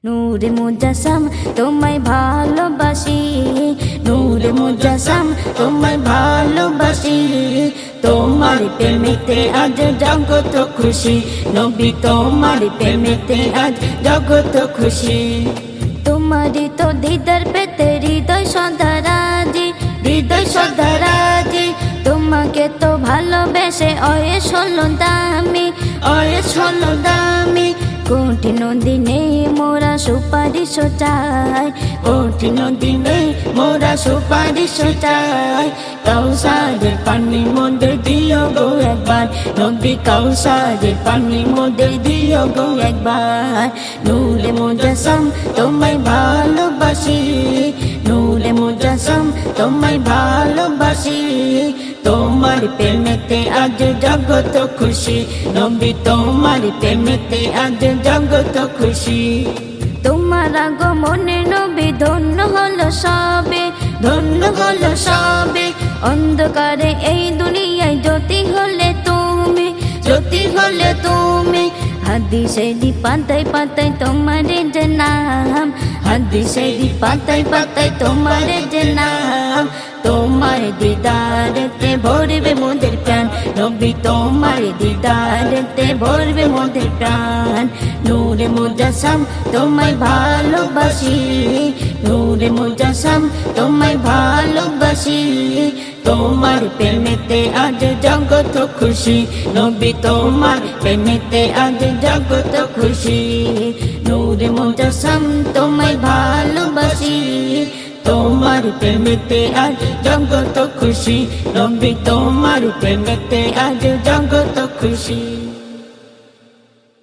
নূরে মুজাসসাম তোমায় ভালোবাসি, নূরে মুজাসসাম তোমায় ভালোবাসি। তোমার প্রেমেতে আজ জগত খুশি, নবী তোমার প্রেমেতে আজ জগত খুশি। তোমারই তো দিদার পেতে হৃদয় সদা রাজি, হৃদয় সদা রাজি। তোমাকে তো ভালোবেসে অয়েস হলো দামি, অয়েস হলো দামি। কঠিন দিনে মোরা সুপারিশ চাই, কঠিন দিনে মোরা সুপারিশ চাই। কাউসারের পানি মধ্যে দিও গো একবার, নবী কাউসারের পানি মধ্যে দিও গো একবার। নূরে মুজাসসাম তোমায় ভালোবাসি, নূরে মুজাসসাম তোমায় ভালোবাসি। তোমার প্রেমেতে আজ জগত খুশি, নবী তোমার প্রেমেতে আজ জগত খুশি। তোমার আগমনে নবী ধন্য হলো সবে, ধন্য হলো সবে। অন্ধকারে এই দুনিয়ায় জ্যোতি হলে তুমি, জ্যোতি হলে তুমি। হাদিসেরই পাতায় পাতায় তোমার যে নাম, হাদিসেরই পাতায় পাতায় তোমার যে নাম। তোমার দিদারেতে ভরবে মোদের প্রাণ, নবী তোমার দিদারেতে ভরবে মোদের প্রাণ। নূরে মুজাসসাম তোমায় ভালোবাসি, নূরে মুজাসসাম তোমায় ভালোবাসি। তোমার প্রেমেতে আজ জগত খুশি, নবী তোমার প্রেমেতে আজ জগত খুশি। নূরে মুজাসসাম তোমায় ভালোবাসি, তোমার প্রেমেতে আজ জগত খুশি, নবী তোমার প্রেমেতে আজ জগত খুশি।